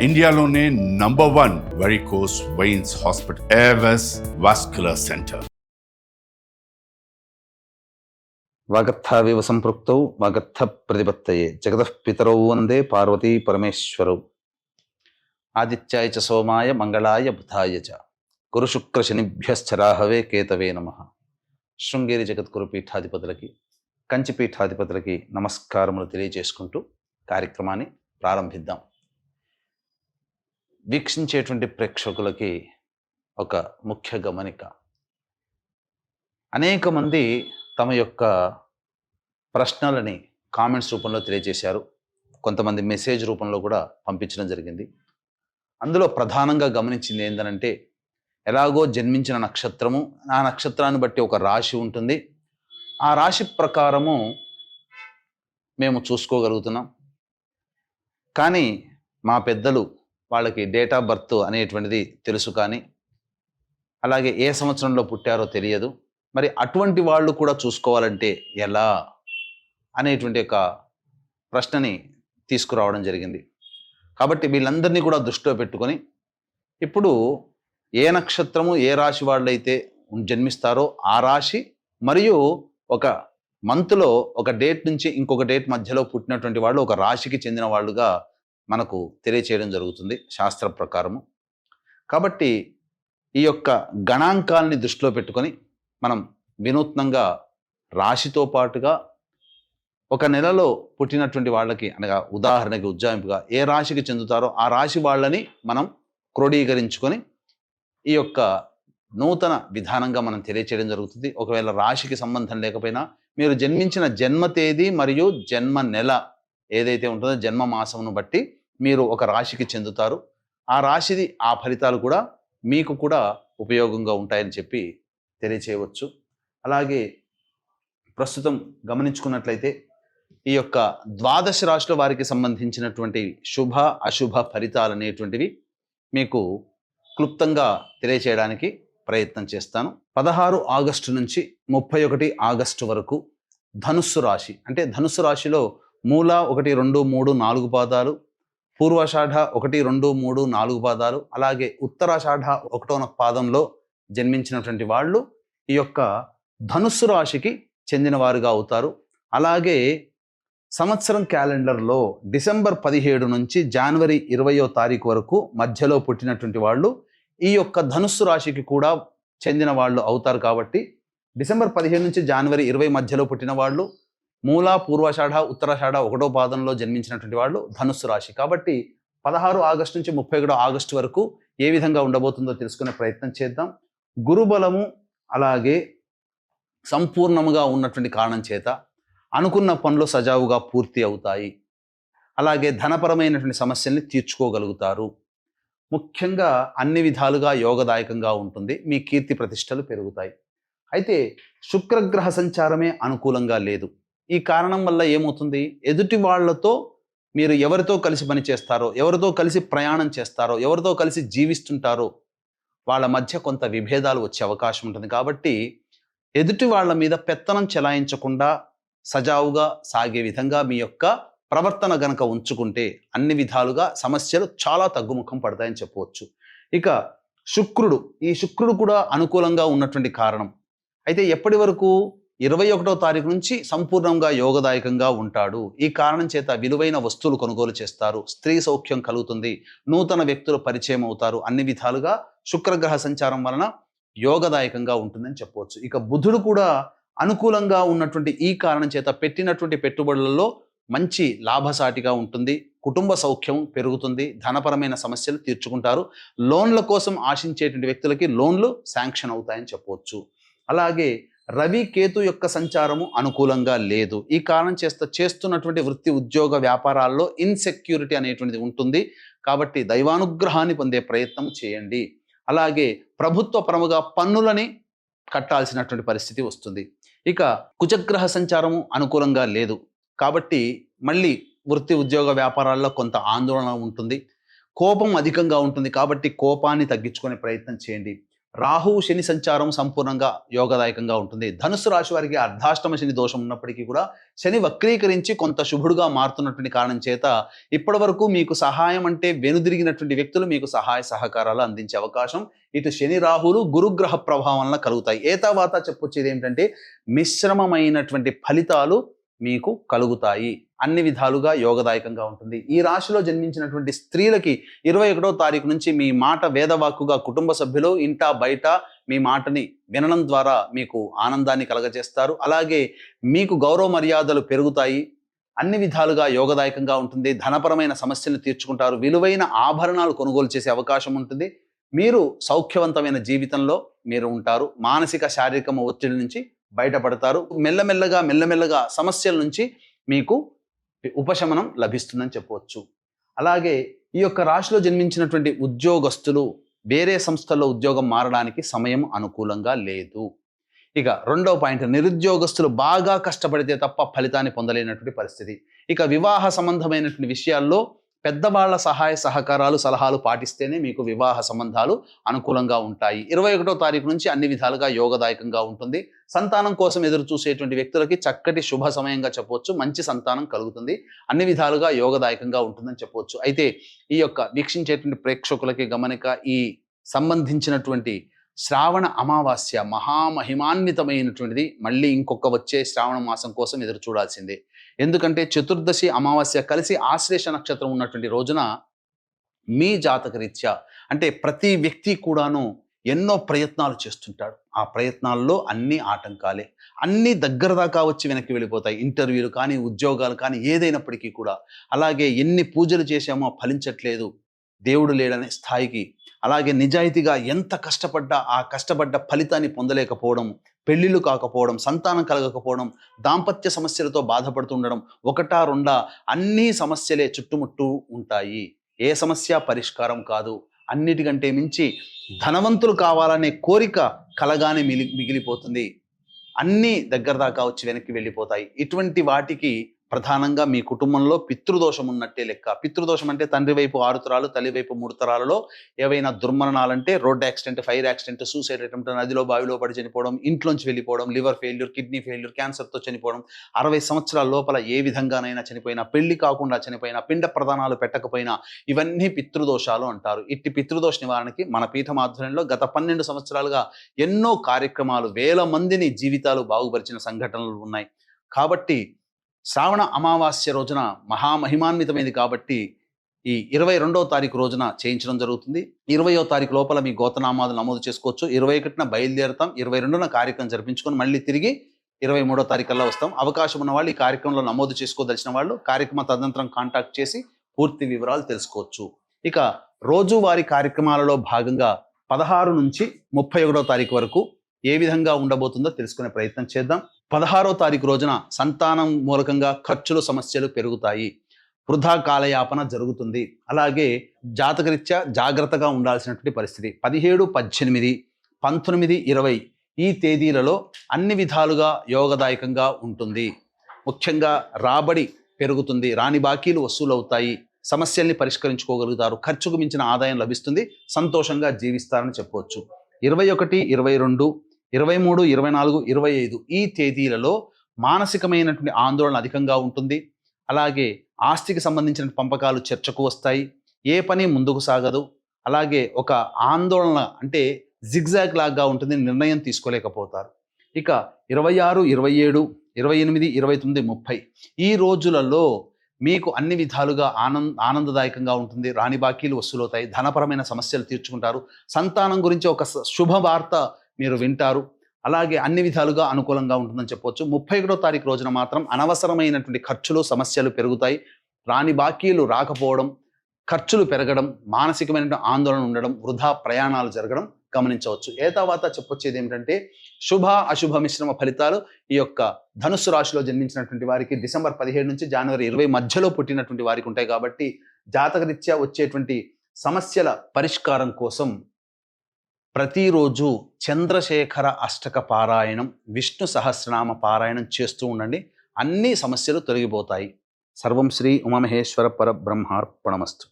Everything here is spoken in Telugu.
ఇండియాలోనే #1 varicose veins hospital Avis vascular centre. వాగర్థావివ సంపృక్తౌ వాగర్థ ప్రతిపత్తయే జగతః పితరౌ వందే పార్వతీ పరమేశ్వరౌ. ఆదిత్యాయ చ సోమాయ మంగళాయ బుధాయ చ గురు శుక్ర శనిభ్యశ్చ రాహవే కేతవే నమః. శృంగేరి జగద్గురు పీఠాధిపతులకి, కంచి పీఠాధిపతులకి నమస్కారములు తెలియజేసుకుంటూ కార్యక్రమాన్ని ప్రారంభిద్దాం. వీక్షించేటువంటి ప్రేక్షకులకి ఒక ముఖ్య గమనిక. అనేక మంది తమ యొక్క ప్రశ్నలని కామెంట్స్ రూపంలో తెలియజేశారు. కొంతమంది మెసేజ్ రూపంలో కూడా పంపించడం జరిగింది. అందులో ప్రధానంగా గమనించింది ఏంటంటే, ఎలాగో జన్మించిన నక్షత్రము, ఆ నక్షత్రాన్ని బట్టి ఒక రాశి ఉంటుంది, ఆ రాశి ప్రకారము మేము చూసుకోగలుగుతున్నాం. కానీ మా పెద్దలు వాళ్ళకి డేట్ ఆఫ్ బర్త్ అనేటువంటిది తెలుసు, కానీ అలాగే ఏ సంవత్సరంలో పుట్టారో తెలియదు. మరి అటువంటి వాళ్ళు కూడా చూసుకోవాలంటే ఎలా అనేటువంటి ఒక ప్రశ్నని తీసుకురావడం జరిగింది. కాబట్టి వీళ్ళందరినీ కూడా దృష్టిలో పెట్టుకొని, ఇప్పుడు ఏ నక్షత్రము ఏ రాశి వాళ్ళైతే జన్మిస్తారో ఆ రాశి మరియు ఒక మంత్లో ఒక డేట్ నుంచి ఇంకొక డేట్ మధ్యలో పుట్టినటువంటి వాళ్ళు ఒక రాశికి చెందిన వాళ్ళుగా మనకు తెలియచేయడం జరుగుతుంది శాస్త్ర ప్రకారము. కాబట్టి ఈ యొక్క గణాంకాలని దృష్టిలో పెట్టుకొని మనం వినూత్నంగా రాశితో పాటుగా ఒక నెలలో పుట్టినటువంటి వాళ్ళకి, అనగా ఉదాహరణకి ఉజ్జాయింపుగా ఏ రాశికి చెందుతారో ఆ రాశి వాళ్ళని మనం క్రోడీకరించుకొని ఈ యొక్క నూతన విధానంగా మనం తెలియచేయడం జరుగుతుంది. ఒకవేళ రాశికి సంబంధం లేకపోయినా మీరు జన్మించిన జన్మ తేదీ మరియు జన్మ నెల ఏదైతే ఉంటుందో జన్మ మాసమును బట్టి మీరు ఒక రాశికి చెందుతారు. ఆ రాశిది ఆ ఫలితాలు కూడా మీకు కూడా ఉపయోగంగా ఉంటాయని చెప్పి తెలియచేయవచ్చు. అలాగే ప్రస్తుతం గమనించుకున్నట్లయితే ఈ యొక్క ద్వాదశ రాశుల వారికి సంబంధించినటువంటి శుభ అశుభ ఫలితాలు అనేటువంటివి మీకు క్లుప్తంగా తెలియచేయడానికి ప్రయత్నం చేస్తాను. 16 ఆగస్టు నుంచి 31 ఆగస్టు వరకు ధనుస్సు రాశి, అంటే ధనుస్సు రాశిలో మూల 1, 2, 3, 4 పాదాలు, పూర్వాషాఢ 1, 2, 3, 4 పాదాలు, అలాగే ఉత్తరాషాఢ 1వ పాదంలో జన్మించినటువంటి వాళ్ళు ఈ యొక్క ధనుస్సు రాశికి చెందిన వారుగా అవుతారు. అలాగే సంవత్సరం క్యాలెండర్లో డిసెంబర్ 17 నుంచి జనవరి 20వ తారీఖు వరకు మధ్యలో పుట్టినటువంటి వాళ్ళు ఈ యొక్క ధనుస్సు రాశికి కూడా చెందిన వాళ్ళు అవుతారు. కాబట్టి డిసెంబర్ 15 నుంచి జనవరి 20 మధ్యలో పుట్టిన వాళ్ళు, మూల పూర్వాషాఢ ఉత్తరాషాఢ 1వ పాదంలో జన్మించినటువంటి వాళ్ళు ధనుస్సు రాశి. కాబట్టి 16 ఆగస్టు నుంచి 31 ఆగస్టు వరకు ఏ విధంగా ఉండబోతుందో తెలుసుకునే ప్రయత్నం చేద్దాం. గురుబలము అలాగే సంపూర్ణముగా ఉన్నటువంటి కారణం చేత అనుకున్న పనులు సజావుగా పూర్తి అవుతాయి. అలాగే ధనపరమైనటువంటి సమస్యల్ని తీర్చుకోగలుగుతారు. ముఖ్యంగా అన్ని విధాలుగా యోగదాయకంగా ఉంటుంది. మీ కీర్తి ప్రతిష్టలు పెరుగుతాయి. అయితే శుక్రగ్రహ సంచారమే అనుకూలంగా లేదు. ఈ కారణం వల్ల ఏమవుతుంది, ఎదుటి వాళ్లతో మీరు ఎవరితో కలిసి పని చేస్తారో, ఎవరితో కలిసి ప్రయాణం చేస్తారో, ఎవరితో కలిసి జీవిస్తుంటారో వాళ్ళ మధ్య కొంత విభేదాలు వచ్చే అవకాశం ఉంటుంది. కాబట్టి ఎదుటి వాళ్ళ మీద పెత్తనం చెలాయించకుండా సజావుగా సాగే విధంగా మీ యొక్క ప్రవర్తన గనక ఉంచుకుంటే అన్ని విధాలుగా సమస్యలు చాలా తగ్గుముఖం పడతాయని చెప్పవచ్చు. ఇక శుక్రుడు, ఈ శుక్రుడు కూడా అనుకూలంగా ఉన్నటువంటి కారణం. అయితే ఎప్పటి వరకు 21వ తారీఖు నుంచి సంపూర్ణంగా యోగదాయకంగా ఉంటాడు. ఈ కారణం చేత విలువైన వస్తువులు కొనుగోలు చేస్తారు, స్త్రీ సౌఖ్యం కలుగుతుంది, నూతన వ్యక్తులు పరిచయం అవుతారు. అన్ని విధాలుగా శుక్రగ్రహ సంచారం వలన యోగదాయకంగా ఉంటుందని చెప్పవచ్చు. ఇక బుధుడు కూడా అనుకూలంగా ఉన్నటువంటి ఈ కారణం చేత పెట్టినటువంటి పెట్టుబడులలో మంచి లాభసాటిగా ఉంటుంది, కుటుంబ సౌఖ్యం పెరుగుతుంది, ధనపరమైన సమస్యలు తీర్చుకుంటారు, లోన్ల కోసం ఆశించేటువంటి వ్యక్తులకి లోన్లు శాంక్షన్ అవుతాయని చెప్పవచ్చు. అలాగే రవి కేతు యొక్క సంచారము అనుకూలంగా లేదు. ఈ కారణం చేస్తున్నటువంటి వృత్తి ఉద్యోగ వ్యాపారాల్లో ఇన్సెక్యూరిటీ అనేటువంటిది ఉంటుంది. కాబట్టి దైవానుగ్రహాన్ని పొందే ప్రయత్నం చేయండి. అలాగే ప్రభుత్వ పరముగా పన్నులని కట్టాల్సినటువంటి పరిస్థితి వస్తుంది. ఇక కుజగ్రహ సంచారము అనుకూలంగా లేదు. కాబట్టి మళ్ళీ వృత్తి ఉద్యోగ వ్యాపారాల్లో కొంత ఆందోళన ఉంటుంది, కోపం అధికంగా ఉంటుంది. కాబట్టి కోపాన్ని తగ్గించుకునే ప్రయత్నం చేయండి. రాహువు శని సంచారం సంపూర్ణంగా యోగదాయకంగా ఉంటుంది. ధనుస్సు రాశి వారికి అర్ధాష్టమ శని దోషం ఉన్నప్పటికీ కూడా శని వక్రీకరించి కొంత శుభుడుగా మారుతున్నటువంటి కారణం చేత ఇప్పటి వరకు మీకు సహాయం అంటే వెనుదిరిగినటువంటి వ్యక్తులు మీకు సహాయ సహకారాలు అందించే అవకాశం ఇటు శని రాహులు గురుగ్రహ ప్రభావం వలన కలుగుతాయి. ఏతావాత చెప్పొచ్చేది ఏమిటంటే మిశ్రమమైనటువంటి ఫలితాలు మీకు కలుగుతాయి. అన్ని విధాలుగా యోగదాయకంగా ఉంటుంది. ఈ రాశిలో జన్మించినటువంటి స్త్రీలకి 21వ తారీఖు నుంచి మీ మాట వేదవాక్కుగా కుటుంబ సభ్యులు ఇంటా బయట మీ మాటని వినడం ద్వారా మీకు ఆనందాన్ని కలగజేస్తారు. అలాగే మీకు గౌరవ మర్యాదలు పెరుగుతాయి. అన్ని విధాలుగా యోగదాయకంగా ఉంటుంది. ధనపరమైన సమస్యలను తీర్చుకుంటారు. విలువైన ఆభరణాలు కొనుగోలు చేసే అవకాశం ఉంటుంది. మీరు సౌఖ్యవంతమైన జీవితంలో మీరు ఉంటారు. మానసిక శారీరక ఒత్తిడి నుంచి బయటపడతారు. మెల్లమెల్లగా సమస్యల నుంచి మీకు ఉపశమనం లభిస్తుందని చెప్పవచ్చు. అలాగే ఈ యొక్క రాశిలో జన్మించినటువంటి ఉద్యోగస్తులు వేరే సంస్థల్లో ఉద్యోగం మారడానికి సమయం అనుకూలంగా లేదు. ఇక రెండవ పాయింట్, నిరుద్యోగస్తులు బాగా కష్టపడితే తప్ప ఫలితాన్ని పొందలేనటువంటి పరిస్థితి. ఇక వివాహ సంబంధమైనటువంటి విషయాల్లో పెద్దవాళ్ల సహాయ సహకారాలు సలహాలు పాటిస్తేనే మీకు వివాహ సంబంధాలు అనుకూలంగా ఉంటాయి. 21వ తారీఖు నుంచి అన్ని విధాలుగా యోగదాయకంగా ఉంటుంది. సంతానం కోసం ఎదురు చూసేటువంటి వ్యక్తులకి చక్కటి శుభ సమయంగా చెప్పవచ్చు. మంచి సంతానం కలుగుతుంది. అన్ని విధాలుగా యోగదాయకంగా ఉంటుందని చెప్పవచ్చు. అయితే ఈ యొక్క వీక్షించేటువంటి ప్రేక్షకులకి గమనిక, ఈ సంబంధించినటువంటి శ్రావణ అమావాస్య మహామహిమాన్వితమైనటువంటిది. మళ్ళీ ఇంకొక వచ్చే శ్రావణ మాసం కోసం ఎదురు చూడాల్సిందే. ఎందుకంటే చతుర్దశి అమావాస్య కలిసి ఆశ్లేష నక్షత్రం ఉన్నటువంటి రోజున మీ జాతకరీత్యా అంటే ప్రతి వ్యక్తి కూడాను ఎన్నో ప్రయత్నాలు చేస్తుంటాడు. ఆ ప్రయత్నాల్లో అన్ని ఆటంకాలే, అన్ని దగ్గర దాకా వచ్చి వెనక్కి వెళ్ళిపోతాయి. ఇంటర్వ్యూలు కానీ ఉద్యోగాలు కానీ ఏదైనప్పటికీ కూడా. అలాగే ఎన్ని పూజలు చేశామో ఫలించట్లేదు, దేవుడు లేడనే స్థాయికి. అలాగే నిజాయితీగా ఎంత కష్టపడ్డా ఆ కష్టపడ్డ ఫలితాన్ని పొందలేకపోవడం, పెళ్ళిళ్ళు కాకపోవడం, సంతానం కలగకపోవడం, దాంపత్య సమస్యలతో బాధపడుతుండడం, ఒకటా రెండా అన్ని సమస్యలే చుట్టుముట్టూ ఉంటాయి. ఏ సమస్య పరిష్కారం కాదు. అన్నిటికంటే మించి ధనవంతులు కావాలనే కోరిక కలగానే మిగిలిపోతుంది. అన్నీ దగ్గర దాకా వచ్చి వెనక్కి వెళ్ళిపోతాయి. ఇటువంటి వాటికి ప్రధానంగా మీ కుటుంబంలో పితృదోషం ఉన్నట్టే లెక్క. పితృదోషం అంటే తండ్రి వైపు 6 తరాలు, తల్లి వైపు 3 తరాలలో ఏవైనా దుర్మరణాలంటే road accident, fire accident, suicide attempt, నదిలో బావిలో పడి చనిపోవడం, ఇంట్లోంచి వెళ్ళిపోవడం, లివర్ ఫెయిల్యూర్, కిడ్నీ ఫెయిల్యూర్, క్యాన్సర్తో చనిపోవడం, 60 సంవత్సరాల లోపల ఏ విధంగానైనా చనిపోయినా, పెళ్లి కాకుండా చనిపోయినా, పిండ ప్రదానాలు పెట్టకపోయినా, ఇవన్నీ పితృదోషాలు అంటారు. ఇట్టి పితృదోష నివారణకి మన పీఠం ఆధ్వర్యంలో గత 12 సంవత్సరాలుగా ఎన్నో కార్యక్రమాలు, వేల మందిని జీవితాలు బాగుపరిచిన సంఘటనలు ఉన్నాయి. కాబట్టి శ్రావణ అమావాస్య రోజున మహామహిమాన్వితమైంది కాబట్టి ఈ 22వ తారీఖు రోజున చేయించడం జరుగుతుంది. 20వ తారీఖు లోపల మీ గోతనామాలు నమోదు చేసుకోవచ్చు. 21న బయలుదేరుతాం. 22న కార్యక్రమం జరిపించుకొని మళ్ళీ తిరిగి 23వ తారీఖుల్లో వస్తాం. అవకాశం ఉన్న వాళ్ళు ఈ కార్యక్రమంలో నమోదు చేసుకోదలిచిన వాళ్ళు కార్యక్రమ తదనంతరం కాంటాక్ట్ చేసి పూర్తి వివరాలు తెలుసుకోవచ్చు. ఇక రోజువారీ కార్యక్రమాలలో భాగంగా 16 నుంచి 31వ తారీఖు వరకు ఏ విధంగా ఉండబోతుందో తెలుసుకునే ప్రయత్నం చేద్దాం. 16వ తారీఖు రోజున సంతానం మూలకంగా ఖర్చులు సమస్యలు పెరుగుతాయి. వృధా కాలయాపన జరుగుతుంది. అలాగే జాతకరీత్యా జాగ్రత్తగా ఉండాల్సినటువంటి పరిస్థితి. 17, 18, 19, 20 ఈ తేదీలలో అన్ని విధాలుగా యోగదాయకంగా ఉంటుంది. ముఖ్యంగా రాబడి పెరుగుతుంది. రాని బాకీలు వసూలవుతాయి. సమస్యల్ని పరిష్కరించుకోగలుగుతారు. ఖర్చుకు మించిన ఆదాయం లభిస్తుంది. సంతోషంగా జీవిస్తారని చెప్పవచ్చు. 21, 22, 23, 24, 25 ఈ తేదీలలో మానసికమైనటువంటి ఆందోళన అధికంగా ఉంటుంది. అలాగే ఆస్తికి సంబంధించిన పంపకాలు చర్చకు వస్తాయి. ఏ పని ముందుకు సాగదు. అలాగే ఒక ఆందోళన అంటే జిగ్జాగ్ లాగా ఉంటుంది. నిర్ణయం తీసుకోలేకపోతారు. ఇక 26, 27, 28, 29, 30 ఈ రోజులలో మీకు అన్ని విధాలుగా ఆనందదాయకంగా ఉంటుంది. రాని బాకీలు వసూలవుతాయి. ధనపరమైన సమస్యలు తీర్చుకుంటారు. సంతానం గురించి ఒక శుభవార్త మీరు వింటారు. అలాగే అన్ని విధాలుగా అనుకూలంగా ఉంటుందని చెప్పవచ్చు. 31వ తారీఖు రోజున మాత్రం అనవసరమైనటువంటి ఖర్చులు సమస్యలు పెరుగుతాయి. రాని బాకీలు రాకపోవడం, ఖర్చులు పెరగడం, మానసికమైన ఆందోళన ఉండడం, వృధా ప్రయాణాలు జరగడం గమనించవచ్చు. తర్వాత చెప్పొచ్చేది ఏమిటంటే శుభ అశుభ మిశ్రమ ఫలితాలు ఈ యొక్క ధనుస్సు రాశిలో జన్మించినటువంటి వారికి డిసెంబర్ 17 నుంచి జనవరి 20 మధ్యలో పుట్టినటువంటి వారికి ఉంటాయి. కాబట్టి జాతకరీత్యా వచ్చేటువంటి సమస్యల పరిష్కారం కోసం ప్రతిరోజు చంద్రశేఖర అష్టక పారాయణం, విష్ణు సహస్రనామ పారాయణం చేస్తూ ఉండండి. అన్ని సమస్యలు తొలగిపోతాయి. సర్వం శ్రీ ఉమామహేశ్వర పరబ్రహ్మార్పణమస్తు.